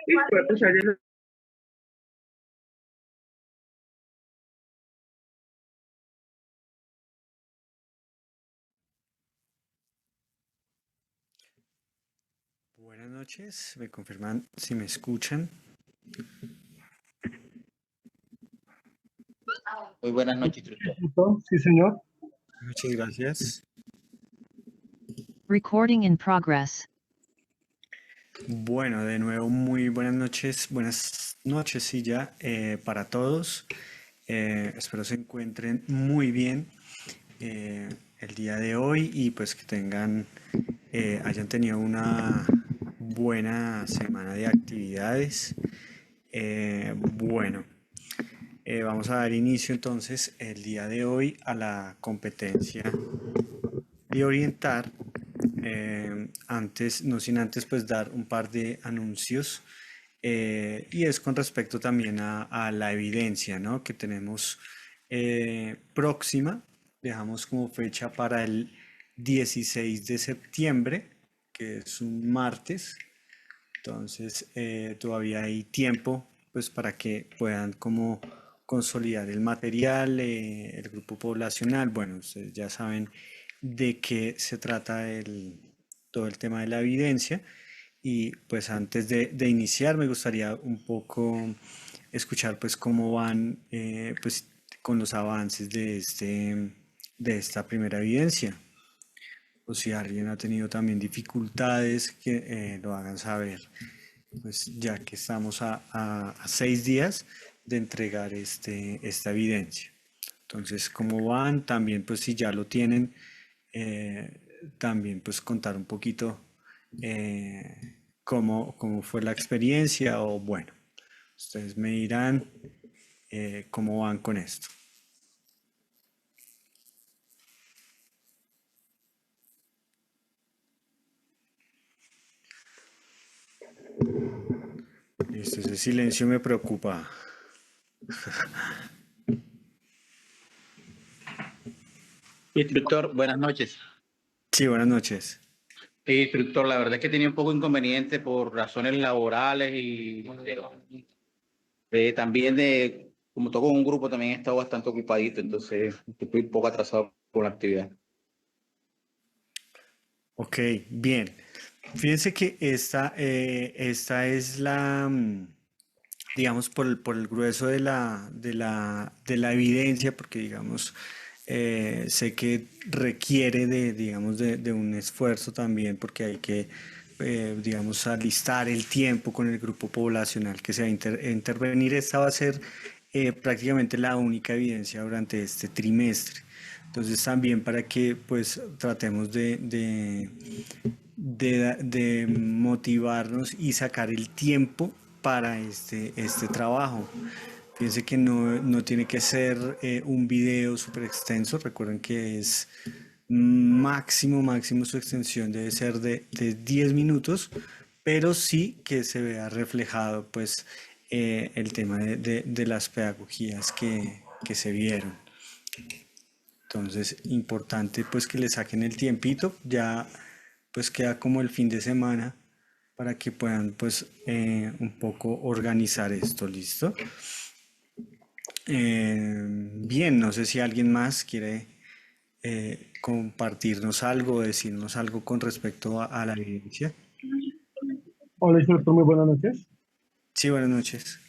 Sí, pues, ayer. Buenas noches, me confirman si me escuchan. Muy buenas noches, instructor. Sí, señor. Muchas gracias. Recording in progress. Bueno, de nuevo muy buenas noches sí ya para todos. Espero se encuentren muy bien el día de hoy y pues que hayan tenido una buena semana de actividades. Bueno, vamos a dar inicio entonces el día de hoy a la competencia de orientar. No sin antes pues dar un par de anuncios y es con respecto también a la evidencia, ¿no? Que tenemos próxima. Dejamos como fecha para el 16 de septiembre, que es un martes. Entonces todavía hay tiempo pues para que puedan como consolidar el material, el grupo poblacional. Bueno, ustedes ya saben de qué se trata todo el tema de la evidencia. Y pues antes de iniciar me gustaría un poco escuchar pues cómo van pues con los avances de esta primera evidencia. O si alguien ha tenido también dificultades, que lo hagan saber. Pues ya que estamos a 6 días de entregar esta evidencia. Entonces, ¿cómo van? También, pues si ya lo tienen, también pues contar un poquito cómo fue la experiencia o bueno, ustedes me dirán cómo van con esto. Listo, ese silencio me preocupa. Instructor, buenas noches. Sí, buenas noches. Instructor, la verdad es que tenía un poco inconveniente por razones laborales y también como toco en un grupo, también he estado bastante ocupadito, entonces estoy un poco atrasado con la actividad. Ok, bien. Fíjense que esta es digamos, por el grueso de la evidencia, porque, digamos, sé que requiere digamos, de un esfuerzo también, porque hay que, digamos, alistar el tiempo con el grupo poblacional que se va a intervenir. Esta va a ser prácticamente la única evidencia durante este trimestre. Entonces también para que pues tratemos de motivarnos y sacar el tiempo para este trabajo. Fíjense que no tiene que ser un video súper extenso. Recuerden que es máximo su extensión debe ser de 10 minutos, pero sí que se vea reflejado pues el tema de las pedagogías que se vieron. Entonces, importante pues que le saquen el tiempito. Ya pues queda como el fin de semana para que puedan pues un poco organizar esto, ¿listo? Bien, no sé si alguien más quiere compartirnos algo, decirnos algo con respecto a la evidencia. Hola, instructor, muy buenas noches. Sí, buenas noches.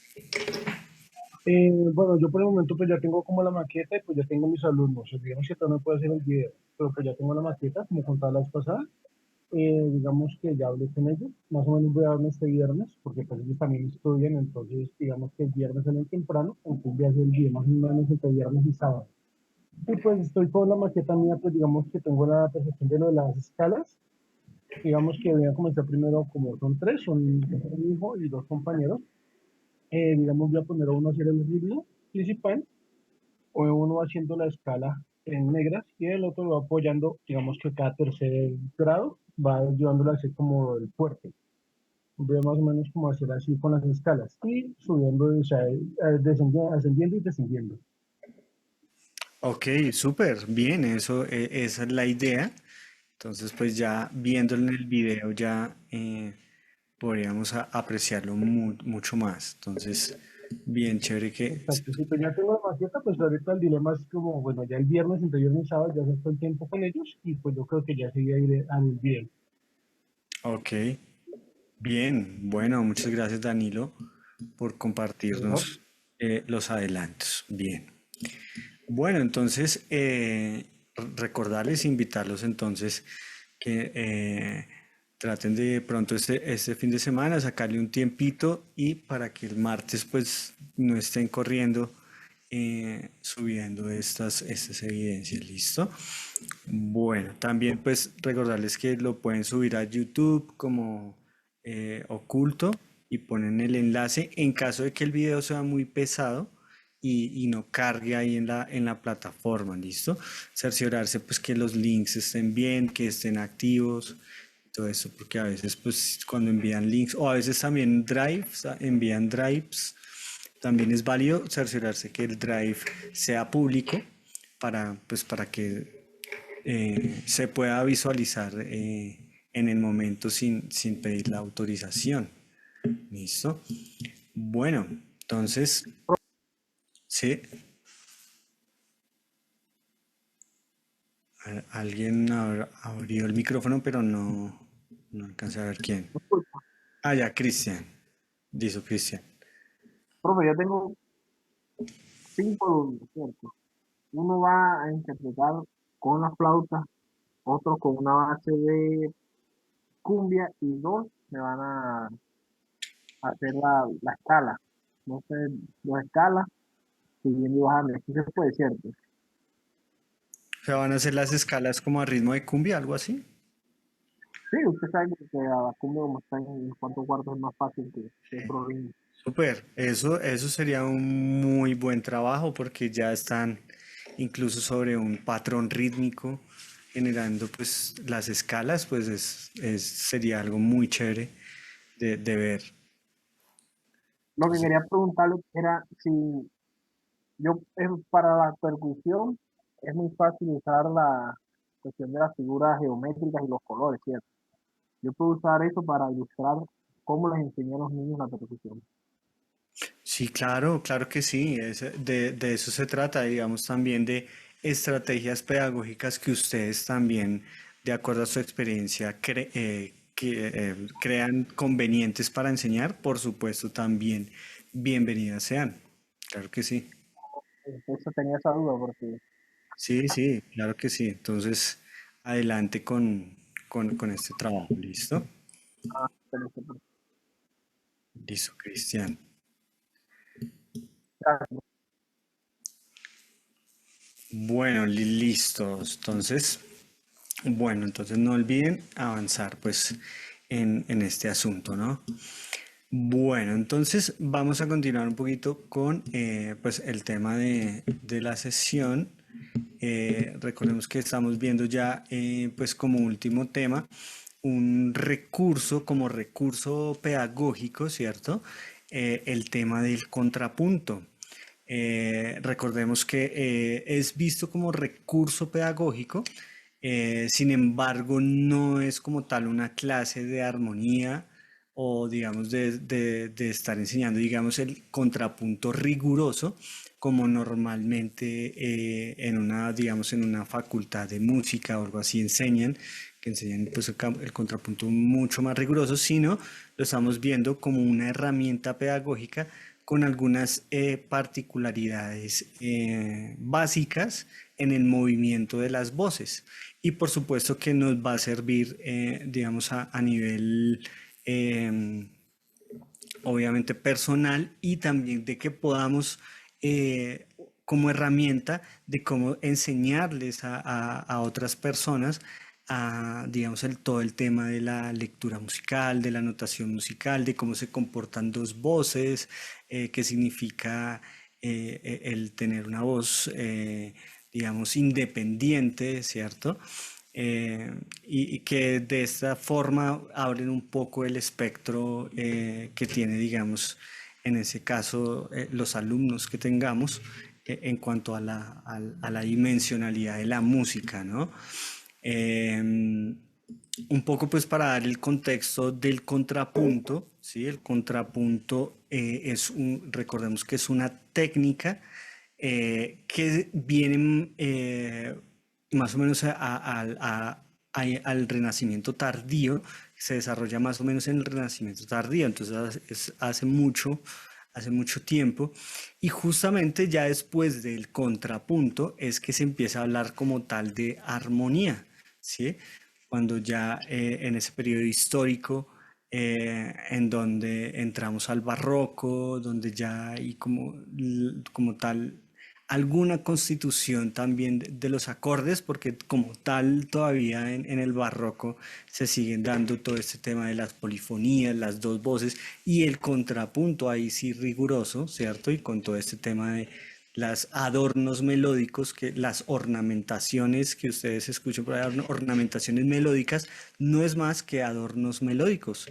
Bueno, yo por el momento pues ya tengo como la maqueta y pues ya tengo mis alumnos. Digamos que todavía no puedo hacer el video, pero pues ya tengo la maqueta, como contaba la vez pasada. Digamos que ya hablé con ellos. Más o menos voy a darme este viernes, porque pues ellos también estudian, entonces digamos que el viernes salen temprano, entonces voy a hacer el video más o menos entre viernes y sábado. Y pues estoy con la maqueta mía, pues digamos que tengo la percepción de lo de las escalas. Digamos que voy a comenzar primero como son tres, son un hijo y dos compañeros. Digamos, voy a poner a uno a hacer el ritmo principal, o uno va haciendo la escala en negras y el otro lo va apoyando, digamos que cada tercer grado va ayudándolo a hacer como el fuerte. Voy a más o menos como hacer así con las escalas y subiendo, o sea, descendiendo, ascendiendo y descendiendo. Ok, súper, bien, eso, esa es la idea. Entonces, pues ya viéndolo en el video ya podríamos apreciarlo mucho más. Entonces, bien chévere que... Exacto, si pues ya tengo la maqueta, pues ahorita el dilema es como, bueno, ya el viernes, entre viernes y sábado, ya se está el tiempo con ellos y pues yo creo que ya seguía ir al video. Ok, bien, bueno, muchas gracias Danilo por ¿No? compartirnos los adelantos. Bien. Bueno, entonces, recordarles, invitarlos entonces que traten de pronto este fin de semana sacarle un tiempito y para que el martes pues no estén corriendo subiendo estas evidencias, ¿listo? Bueno, también pues recordarles que lo pueden subir a YouTube como oculto y ponen el enlace en caso de que el video sea muy pesado y no cargue ahí en la plataforma, ¿listo? Cerciorarse pues que los links estén bien, que estén activos, todo eso, porque a veces pues cuando envían links o a veces también drives, envían drives, también es válido cerciorarse que el drive sea público pues para que se pueda visualizar en el momento sin pedir la autorización. ¿Listo? Bueno, entonces, sí, alguien abrió el micrófono, pero no alcancé a ver quién. Disculpa, Ah, ya, Cristian. Dijo Cristian. profe, yo tengo 5 alumnos, ¿cierto? Uno va a interpretar con la flauta, otro con una base de cumbia y dos me van a hacer la escala. No sé, dos escalas, subiendo y bajando. Aquí se puede, ¿cierto? O sea, van a hacer las escalas como a ritmo de cumbia, algo así. Sí, usted sabe que a la cumbia como está en cuantos cuartos es más fácil Sí. que otro ritmo. Súper, eso sería un muy buen trabajo porque ya están incluso sobre un patrón rítmico generando pues las escalas, pues sería algo muy chévere de ver. Lo que Entonces, quería preguntarle era si para la percusión es muy fácil usar la cuestión de las figuras geométricas y los colores, ¿cierto? Yo puedo usar eso para ilustrar cómo les enseñé a los niños la percusión. sí, claro, claro que sí, de eso se trata, digamos también de estrategias pedagógicas que ustedes también, de acuerdo a su experiencia, crean convenientes para enseñar, por supuesto también bienvenidas sean. Claro que sí. Entonces tenía esa duda porque Sí, sí, claro que sí. Entonces, adelante con este trabajo. ¿Listo? pero Listo, Cristian. Bueno, listos. Entonces, bueno, entonces no olviden avanzar pues en este asunto, ¿no? Bueno, entonces vamos a continuar un poquito con pues el tema de la sesión. Recordemos que estamos viendo ya pues como último tema un recurso como recurso pedagógico, ¿cierto? El tema del contrapunto. Recordemos que es visto como recurso pedagógico Sin embargo, no es como tal una clase de armonía o digamos de estar enseñando, digamos, el contrapunto riguroso como normalmente en una, digamos, en una facultad de música o algo así enseñan, que enseñan pues el contrapunto mucho más riguroso, sino lo estamos viendo como una herramienta pedagógica con algunas particularidades básicas en el movimiento de las voces. Y por supuesto que nos va a servir, digamos, a nivel eh, obviamente personal y también de que podamos como herramienta de cómo enseñarles a otras personas a, digamos, todo el tema de la lectura musical, de la notación musical, de cómo se comportan dos voces, qué significa el tener una voz, digamos, independiente, ¿cierto? Y que de esta forma abren un poco el espectro que tiene, digamos, en ese caso, los alumnos que tengamos en cuanto a a la dimensionalidad de la música, ¿no? Un poco pues para dar el contexto del contrapunto, ¿sí? El contrapunto recordemos que es una técnica que viene más o menos al Renacimiento tardío, se desarrolla más o menos en el Renacimiento tardío, entonces hace mucho tiempo, y justamente ya después del contrapunto es que se empieza a hablar como tal de armonía, ¿sí? Cuando ya en ese periodo histórico en donde entramos al barroco, donde ya hay como tal alguna constitución también de los acordes, porque como tal todavía en el barroco se siguen dando todo este tema de las polifonías, las dos voces y el contrapunto ahí sí riguroso, ¿cierto? Y con todo este tema de las adornos melódicos, que las ornamentaciones que ustedes escuchan por ahí, ornamentaciones melódicas, no es más que adornos melódicos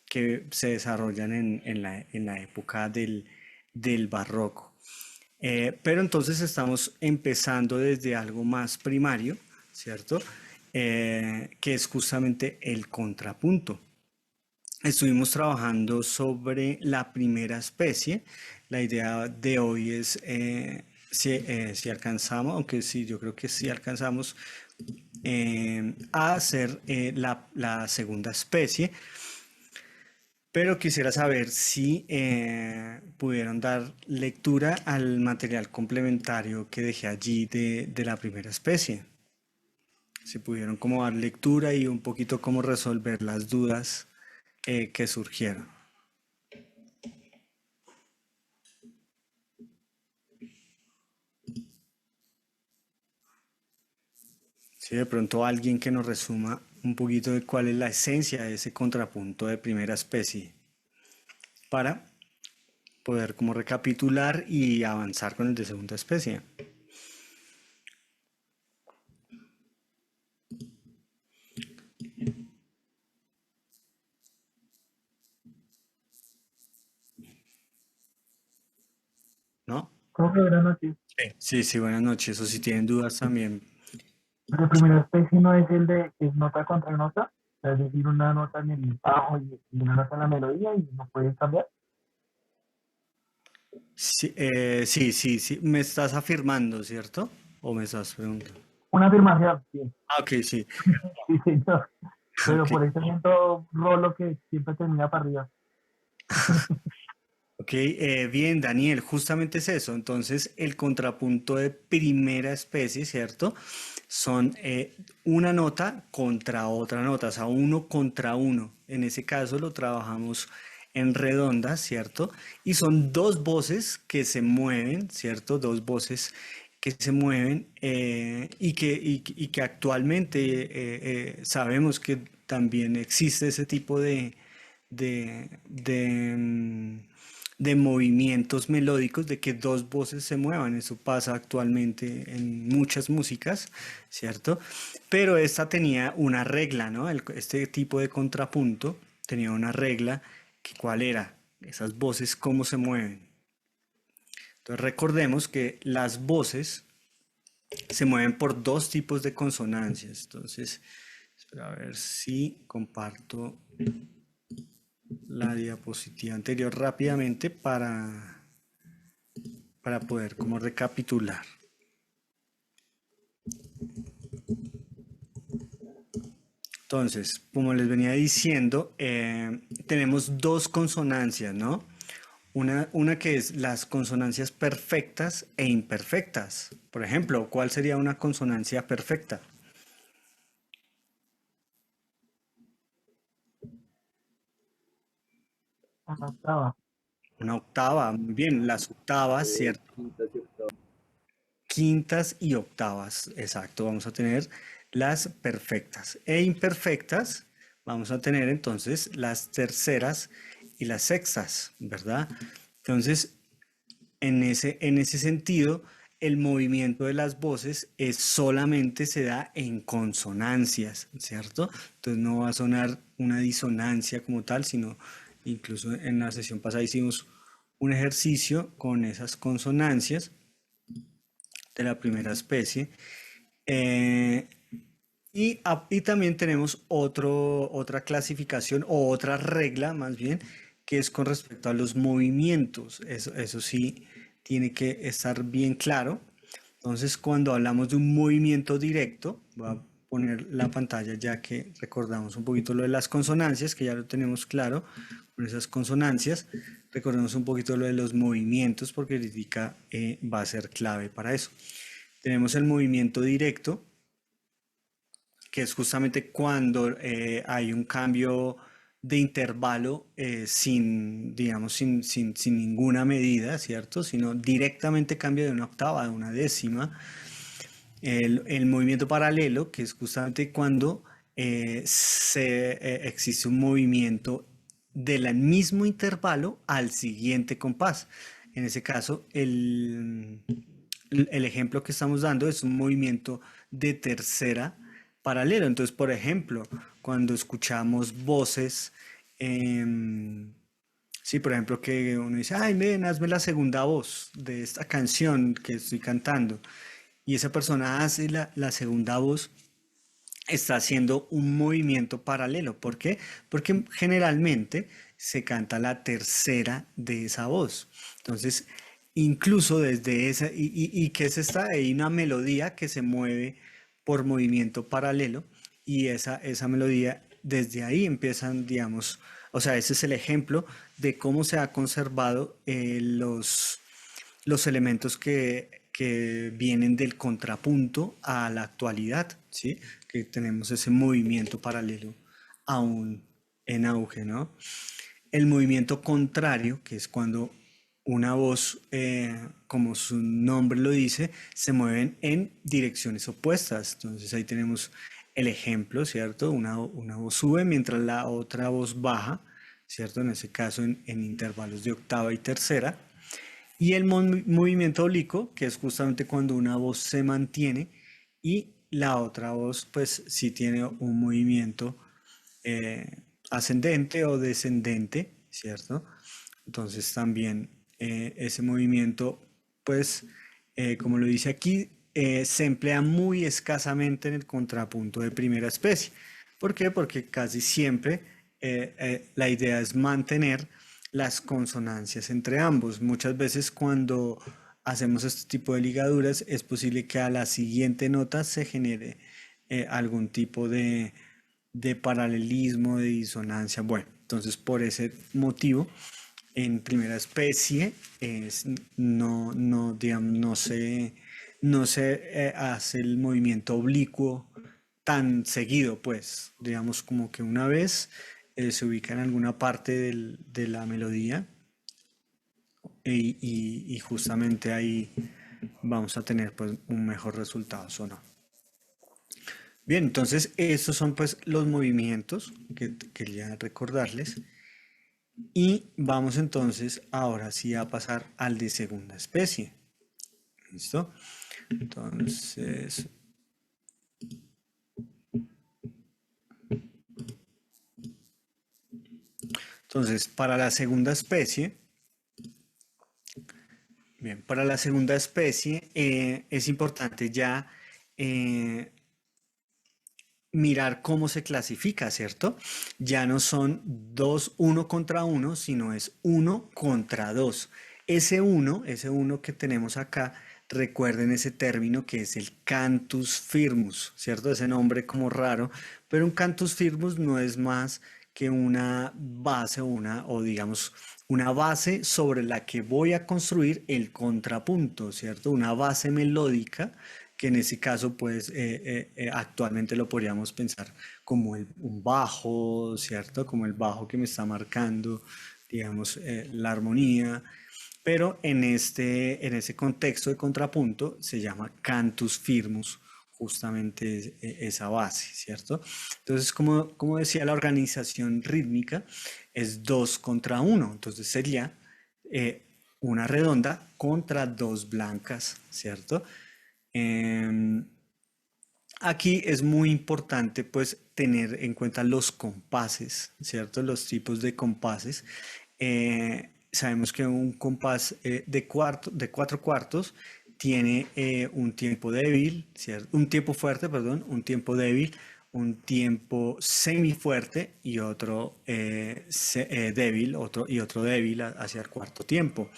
que se desarrollan en la época del barroco. Pero entonces estamos empezando desde algo más primario, ¿cierto? Que es justamente el contrapunto. Estuvimos trabajando sobre la primera especie. La idea de hoy es si alcanzamos, aunque sí, yo creo que sí alcanzamos a hacer la segunda especie. Pero quisiera saber si pudieron dar lectura al material complementario que dejé allí de la primera especie. Si pudieron como dar lectura y un poquito cómo resolver las dudas que surgieron. Si de pronto alguien que nos resuma un poquito de cuál es la esencia de ese contrapunto de primera especie para poder como recapitular y avanzar con el de segunda especie. ¿No? Profe, buenas noches. Sí, sí, buenas noches. O si tienen dudas también. La primera especie no es el de que es nota contra nota, es decir, una nota en el bajo y una nota en la melodía y no puedes cambiar. Sí, sí. Me estás afirmando, ¿cierto? ¿O me estás preguntando? Una afirmación, sí, Ah, ok, sí. sí, señor. Pero Ok, por eso siento rolo que siempre termina para arriba. ok, bien, Daniel, justamente es eso. Entonces, el contrapunto de primera especie, ¿cierto? Son una nota contra otra nota, o sea, uno contra uno. En ese caso lo trabajamos en redonda, ¿cierto? Y son dos voces que se mueven, ¿cierto? Dos voces que se mueven y que actualmente sabemos que también existe ese tipo de de movimientos melódicos, de que dos voces se muevan. Eso pasa actualmente en muchas músicas, ¿cierto? Pero esta tenía una regla, ¿no? Este tipo de contrapunto tenía una regla, que ¿cuál era? Esas voces, ¿cómo se mueven? Entonces recordemos que las voces se mueven por dos tipos de consonancias. Entonces, espera a ver si comparto la diapositiva anterior rápidamente para poder como recapitular. Entonces, como les venía diciendo, tenemos dos consonancias, ¿no? Una que es las consonancias perfectas e imperfectas. Por ejemplo, ¿cuál sería una consonancia perfecta? Una octava. Una octava, muy bien, las octavas, ¿cierto? Quintas y octavas. Quintas y octavas, exacto, vamos a tener las perfectas e imperfectas, vamos a tener entonces las terceras y las sextas, ¿verdad? Entonces, en ese sentido, el movimiento de las voces solamente se da en consonancias, ¿cierto? Entonces no va a sonar una disonancia como tal, sino incluso en la sesión pasada hicimos un ejercicio con esas consonancias de la primera especie. Eh, y también tenemos otra clasificación o otra regla más bien, que es con respecto a los movimientos. Eso sí tiene que estar bien claro. Entonces, cuando hablamos de un movimiento directo, voy a poner la pantalla ya que recordamos un poquito lo de las consonancias, que ya lo tenemos claro con esas consonancias. Recordemos un poquito lo de los movimientos porque ahorita va a ser clave para eso. Tenemos el movimiento directo, que es justamente cuando hay un cambio de intervalo sin, digamos, sin ninguna medida, ¿cierto? Sino directamente cambia de una octava a una décima. El movimiento paralelo, que es justamente cuando existe un movimiento del mismo intervalo al siguiente compás. En ese caso, el ejemplo que estamos dando es un movimiento de tercera paralelo. Entonces, por ejemplo, cuando escuchamos voces, sí, por ejemplo, que uno dice, ay, ven, hazme la segunda voz de esta canción que estoy cantando. Y esa persona hace la segunda voz, está haciendo un movimiento paralelo. ¿Por qué? Porque generalmente se canta la tercera de esa voz. Entonces, incluso desde esa, y ¿qué es esta? Hay una melodía que se mueve por movimiento paralelo y esa melodía, desde ahí empiezan, digamos, o sea, ese es el ejemplo de cómo se ha conservado los elementos que vienen del contrapunto a la actualidad, ¿sí? Que tenemos ese movimiento paralelo aún en auge, ¿no? El movimiento contrario, que es cuando una voz, como su nombre lo dice, se mueven en direcciones opuestas. Entonces ahí tenemos el ejemplo, ¿cierto? Una voz sube mientras la otra voz baja, ¿cierto? En ese caso en intervalos de octava y tercera. Y el movimiento oblicuo, que es justamente cuando una voz se mantiene y la otra voz, pues sí tiene un movimiento ascendente o descendente, ¿cierto? Entonces también ese movimiento, pues, como lo dice aquí, se emplea muy escasamente en el contrapunto de primera especie. ¿Por qué? Porque casi siempre la idea es mantener las consonancias entre ambos. Muchas veces cuando hacemos este tipo de ligaduras es posible que a la siguiente nota se genere algún tipo de paralelismo, de disonancia. Bueno, entonces por ese motivo, en primera especie digamos, no se hace el movimiento oblicuo tan seguido, pues, digamos como que una vez se ubica en alguna parte de la melodía y justamente ahí vamos a tener pues un mejor resultado sonoro. Bien, entonces estos son pues los movimientos que quería recordarles y vamos entonces ahora sí a pasar al de segunda especie. ¿Listo? Entonces, para la segunda especie, bien, para la segunda especie es importante ya mirar cómo se clasifica, ¿cierto? Ya no son uno contra uno, sino es uno contra dos. Ese uno que tenemos acá, recuerden ese término que es el cantus firmus, ¿cierto? Ese nombre como raro, pero un cantus firmus no es más que una base o digamos una base sobre la que voy a construir el contrapunto, ¿cierto? Una base melódica que en ese caso pues actualmente lo podríamos pensar como un bajo, ¿cierto? Como el bajo que me está marcando, digamos, la armonía, pero en ese contexto de contrapunto se llama cantus firmus, justamente esa base, ¿cierto? Entonces, como decía, la organización rítmica es 2 contra 1, entonces sería una redonda contra dos blancas, ¿cierto? Em, Aquí es muy importante pues tener en cuenta los compases, ¿cierto? Los tipos de compases. Sabemos que un compás de cuatro cuartos tiene un tiempo débil, ¿cierto? Un tiempo fuerte, perdón, un tiempo débil, un tiempo semifuerte y otro débil, otro débil hacia el cuarto tiempo.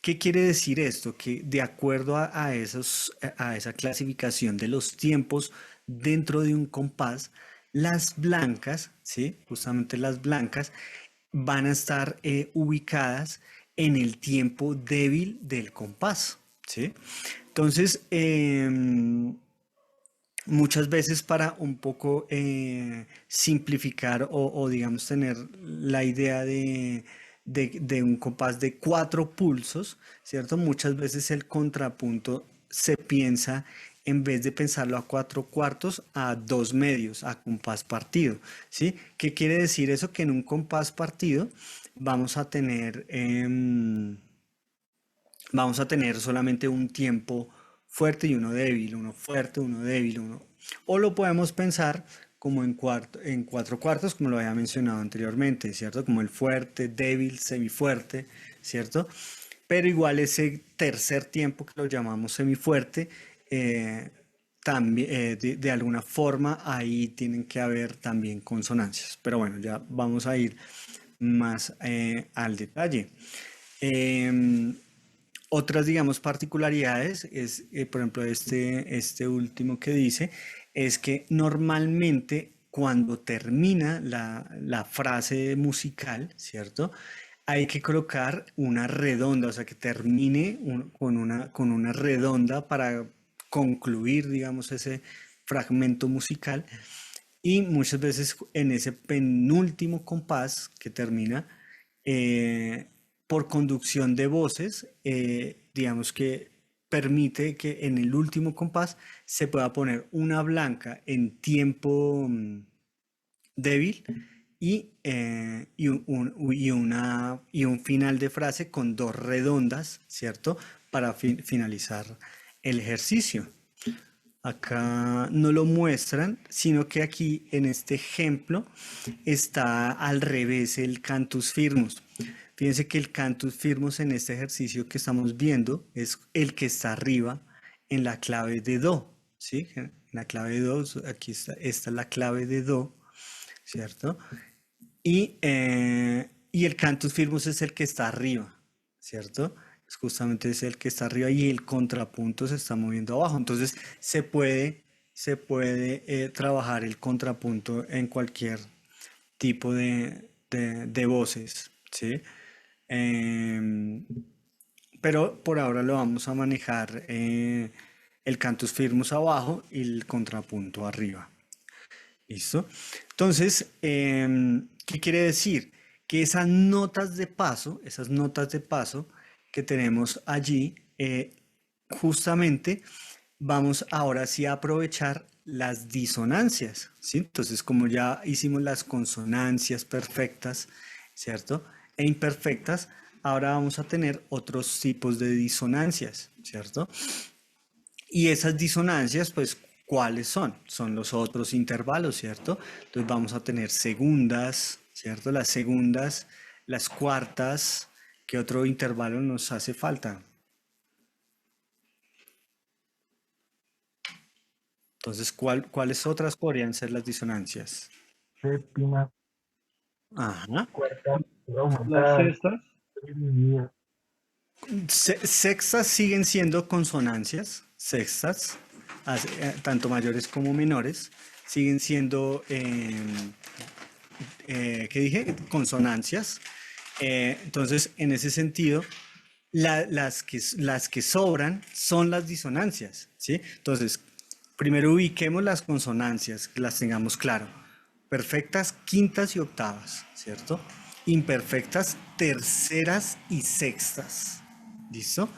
¿Qué quiere decir esto? Que de acuerdo a esa clasificación de los tiempos dentro de un compás, las blancas, ¿sí? Justamente las blancas, van a estar ubicadas en el tiempo débil del compás, ¿sí? Entonces, muchas veces para un poco simplificar digamos tener la idea de un compás de cuatro pulsos, ¿cierto? Muchas veces el contrapunto se piensa, en vez de pensarlo a cuatro cuartos, a dos medios, a compás partido, ¿sí? ¿Qué quiere decir eso? Que en un compás partido vamos a tener... vamos a tener solamente un tiempo fuerte y uno débil, uno fuerte, uno débil, uno... O lo podemos pensar como en cuatro cuartos, como lo había mencionado anteriormente, ¿cierto? Como el fuerte, débil, semifuerte, ¿cierto? Pero igual ese tercer tiempo que lo llamamos semifuerte, también de alguna forma ahí tienen que haber también consonancias. Pero bueno, ya vamos a ir más al detalle. Em, Otras, digamos, particularidades es, por ejemplo, este último que dice, es que normalmente cuando termina la frase musical, ¿cierto? Hay que colocar una redonda, o sea, que termine con una redonda para concluir, digamos, ese fragmento musical. Y muchas veces en ese penúltimo compás que termina, eh, por conducción de voces, digamos que permite que en el último compás se pueda poner una blanca en tiempo débil y un final de frase con dos redondas, ¿cierto? Para finalizar el ejercicio. Acá no lo muestran, sino que aquí en este ejemplo está al revés el cantus firmus. Fíjense que el cantus firmus en este ejercicio que estamos viendo es el que está arriba en la clave de do, ¿sí? En la clave de do, aquí está, esta es la clave de do, ¿cierto? Y el cantus firmus es el que está arriba, ¿cierto? Justamente es el que está arriba y el contrapunto se está moviendo abajo. Entonces se puede trabajar el contrapunto en cualquier tipo de voces, ¿sí? Em, pero por ahora lo vamos a manejar el cantus firmus abajo y el contrapunto arriba. ¿Listo? Entonces, ¿qué quiere decir? Que esas notas de paso que tenemos allí, justamente vamos ahora sí a aprovechar las disonancias, ¿sí? Entonces, como ya hicimos las consonancias perfectas, ¿cierto? E imperfectas, ahora vamos a tener otros tipos de disonancias, ¿cierto? Y esas disonancias, pues, ¿cuáles son? Son los otros intervalos, ¿cierto? Entonces vamos a tener segundas, ¿cierto? Las segundas, las cuartas, ¿qué otro intervalo nos hace falta? Entonces, ¿cuáles otras podrían ser las disonancias? Séptima, Ajá. cuarta, Las aumentadas, sextas, disminuidas. Sextas siguen siendo consonantes, sextas, tanto mayores como menores, siguen siendo, ¿qué dije? Consonancias. Entonces, en ese sentido, las que sobran son las disonancias, ¿sí? Entonces, primero ubiquemos las consonancias, que las tengamos claro. Perfectas, quintas y octavas, ¿cierto? Imperfectas, terceras y sextas, ¿listo?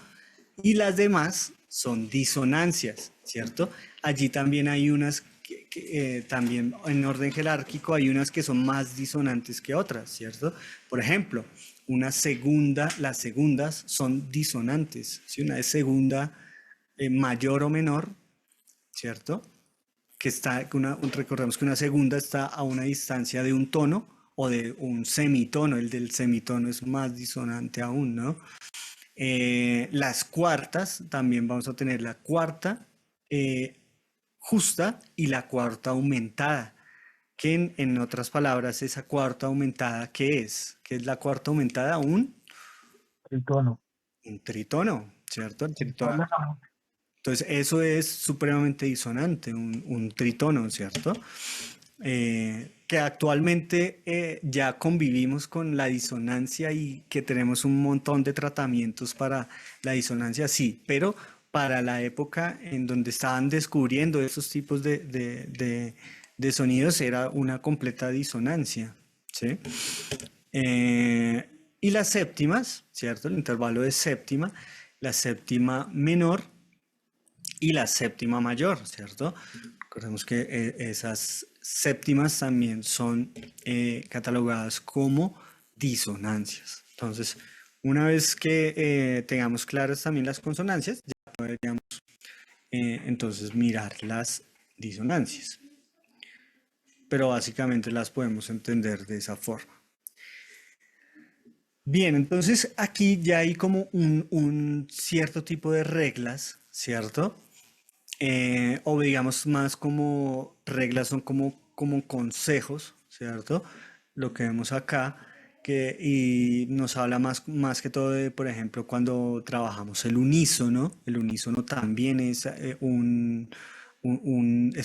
Y las demás son disonancias, ¿cierto? Allí también hay unas también en orden jerárquico hay unas que son más disonantes que otras, ¿cierto? Por ejemplo, las segundas son disonantes. Si una es segunda mayor o menor, ¿cierto? Recordemos que una segunda está a una distancia de un tono o de un semitono. El del semitono es más disonante aún, ¿no? Las cuartas, también vamos a tener la cuarta justa y la cuarta aumentada, que en otras palabras, esa cuarta aumentada, ¿qué es? ¿Qué es la cuarta aumentada? Tritono. Un tritono, ¿cierto? El tritono. Habla la música. Entonces, eso es supremamente disonante, un tritono, ¿cierto? Que actualmente ya convivimos con la disonancia y que tenemos un montón de tratamientos para la disonancia, sí, pero para la época en donde estaban descubriendo esos tipos de sonidos era una completa disonancia, ¿sí? Y las séptimas, ¿cierto? El intervalo de séptima, la séptima menor y la séptima mayor, ¿cierto? Recordemos que esas séptimas también son catalogadas como disonancias. Entonces, una vez que tengamos claras también las consonancias, ya podríamos entonces mirar las disonancias. Pero básicamente las podemos entender de esa forma. Bien, entonces aquí ya hay como un cierto tipo de reglas, ¿cierto? O digamos más como reglas, son como consejos, ¿cierto? Lo que vemos acá, y nos habla más que todo de, por ejemplo, cuando trabajamos el unísono también es, es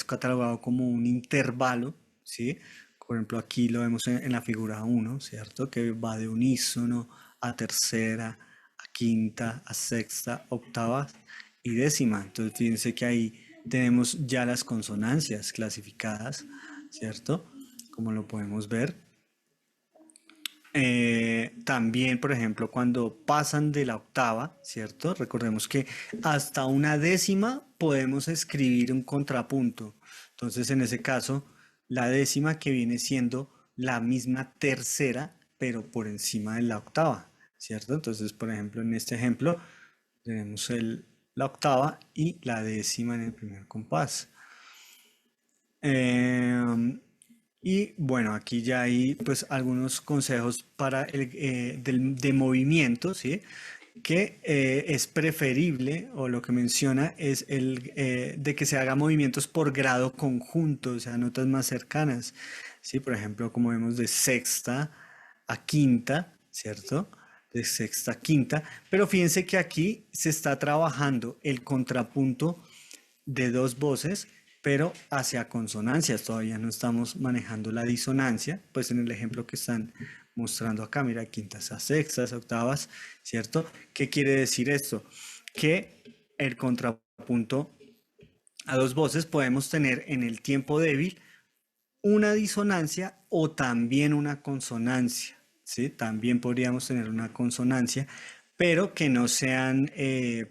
catalogado como un intervalo, ¿sí? Por ejemplo, aquí lo vemos en la figura 1, ¿cierto? Que va de unísono a tercera, a quinta, a sexta, octava y décima. Entonces, fíjense que ahí tenemos ya las consonancias clasificadas, ¿cierto? Como lo podemos ver. También, por ejemplo, cuando pasan de la octava, ¿cierto? Recordemos que hasta una décima podemos escribir un contrapunto. Entonces, en ese caso, la décima que viene siendo la misma tercera, pero por encima de la octava, ¿cierto? Entonces, por ejemplo, en este ejemplo, tenemos la octava y la décima en el primer compás. Y bueno, aquí ya hay pues algunos consejos para de movimiento, ¿sí? Que es preferible, o lo que menciona es de que se haga movimientos por grado conjunto, o sea, notas más cercanas, ¿sí? Por ejemplo, como vemos de sexta a quinta, ¿cierto? De sexta a quinta, pero fíjense que aquí se está trabajando el contrapunto de dos voces, pero hacia consonancias. Todavía no estamos manejando la disonancia, pues en el ejemplo que están mostrando acá, mira, quintas a sextas, octavas, ¿cierto? ¿Qué quiere decir esto? Que el contrapunto a dos voces podemos tener en el tiempo débil una disonancia o también una consonancia, ¿sí? También podríamos tener una consonancia, pero que no sean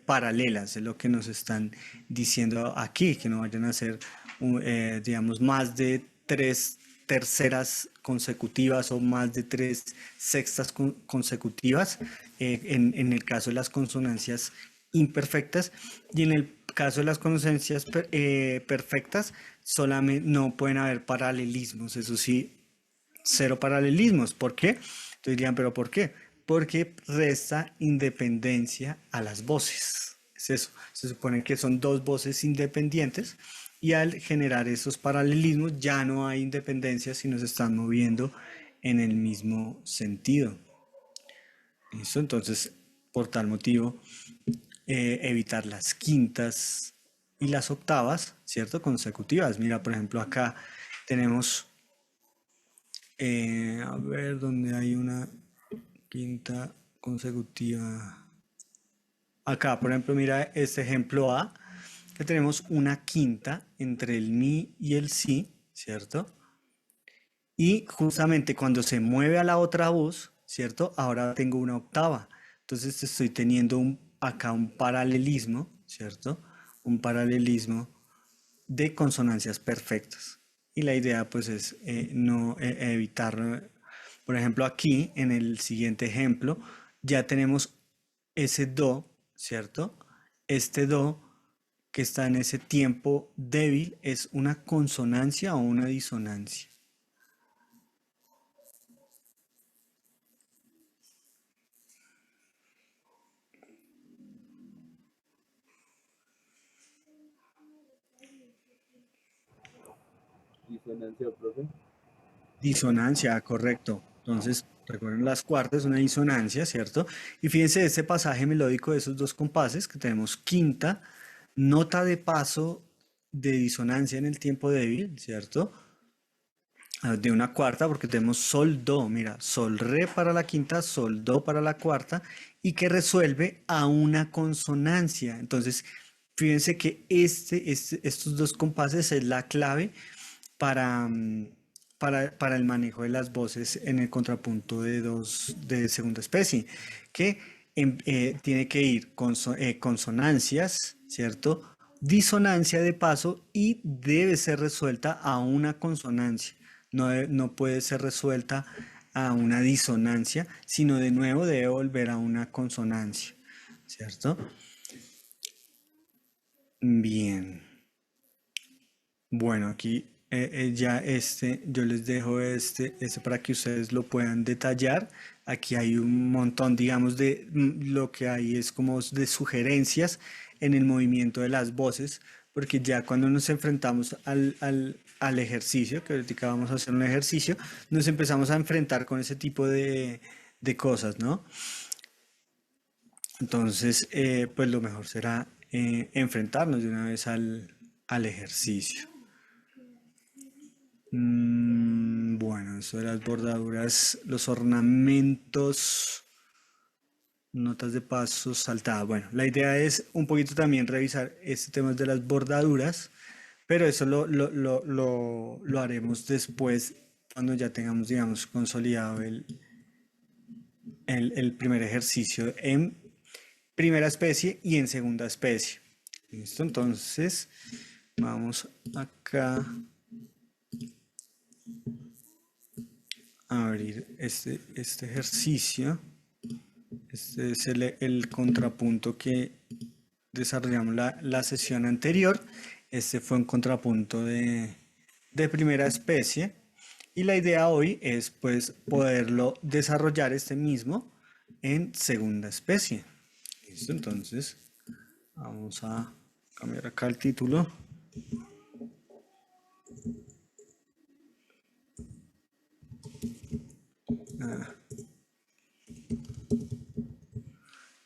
paralelas, es lo que nos están diciendo aquí, que no vayan a ser, digamos, más de tres terceras consecutivas o más de tres sextas consecutivas, en el caso de las consonancias imperfectas, y en el caso de las consonancias perfectas solamente no pueden haber paralelismos, eso sí, cero paralelismos. ¿Por qué? Entonces dirían, ¿pero por qué? Porque resta independencia a las voces. Es eso. Se supone que son dos voces independientes y al generar esos paralelismos ya no hay independencia, sino se están moviendo en el mismo sentido. ¿Listo? Entonces, por tal motivo, evitar las quintas y las octavas, ¿cierto? Consecutivas. Mira, por ejemplo, acá tenemos, a ver, donde hay una quinta consecutiva. Acá, por ejemplo, mira este ejemplo A, que tenemos una quinta entre el mi y el si, ¿cierto? Y justamente cuando se mueve a la otra voz, ¿cierto? Ahora tengo una octava. Entonces estoy teniendo acá un paralelismo, ¿cierto? Un paralelismo de consonancias perfectas. Y la idea pues es no evitar, por ejemplo, aquí en el siguiente ejemplo ya tenemos ese do, ¿cierto? Este do que está en ese tiempo débil es una consonancia o una disonancia. Disonancia, profe. Disonancia, correcto. Entonces, recuerden las cuartas, una disonancia, ¿cierto? Y fíjense este pasaje melódico de esos dos compases que tenemos quinta, nota de paso de disonancia en el tiempo débil, ¿cierto? De una cuarta, porque tenemos sol, do, mira, sol, re para la quinta, sol, do para la cuarta, y que resuelve a una consonancia. Entonces, fíjense que estos dos compases es la clave para, para el manejo de las voces en el contrapunto de segunda especie, que tiene que ir consonancias, ¿cierto? Disonancia de paso y debe ser resuelta a una consonancia. No puede ser resuelta a una disonancia, sino de nuevo debe volver a una consonancia, ¿cierto? Bien. Bueno, aquí ya yo les dejo este para que ustedes lo puedan detallar. Aquí hay un montón, digamos, lo que hay es como de sugerencias en el movimiento de las voces, porque ya cuando nos enfrentamos al ejercicio, que ahorita vamos a hacer un ejercicio, nos empezamos a enfrentar con ese tipo de cosas, ¿no? Entonces, pues lo mejor será enfrentarnos de una vez al ejercicio. Bueno, eso de las bordaduras, los ornamentos, notas de paso saltadas. Bueno, la idea es un poquito también revisar este tema de las bordaduras, pero eso lo haremos después cuando ya tengamos, digamos, consolidado el primer ejercicio en primera especie y en segunda especie. ¿Listo? Entonces, vamos acá a abrir este ejercicio. Este es el contrapunto que desarrollamos la sesión anterior. Este fue un contrapunto de primera especie. Y la idea hoy es pues poderlo desarrollar este mismo en segunda especie. ¿Listo? Entonces vamos a cambiar acá el título.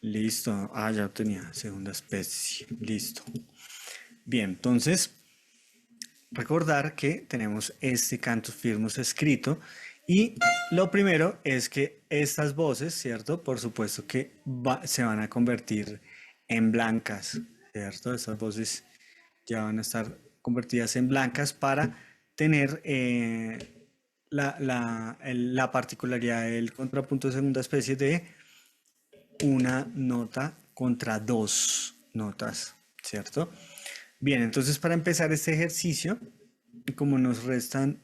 Listo. Ya tenía segunda especie. Listo. Bien, entonces recordar que tenemos este cantus firmus escrito y lo primero es que estas voces, ¿cierto? Por supuesto que se van a convertir en blancas, ¿cierto? Estas voces ya van a estar convertidas en blancas para tener la particularidad del contrapunto de segunda especie de una nota contra dos notas, ¿cierto? Bien, entonces para empezar este ejercicio, como nos restan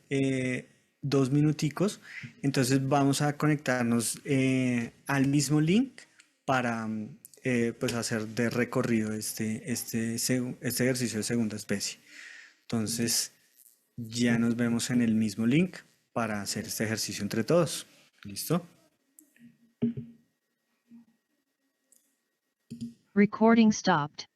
2 minuticos, entonces vamos a conectarnos al mismo link para pues hacer de recorrido este ejercicio de segunda especie. Entonces ya nos vemos en el mismo link para hacer este ejercicio entre todos. ¿Listo? Recording stopped.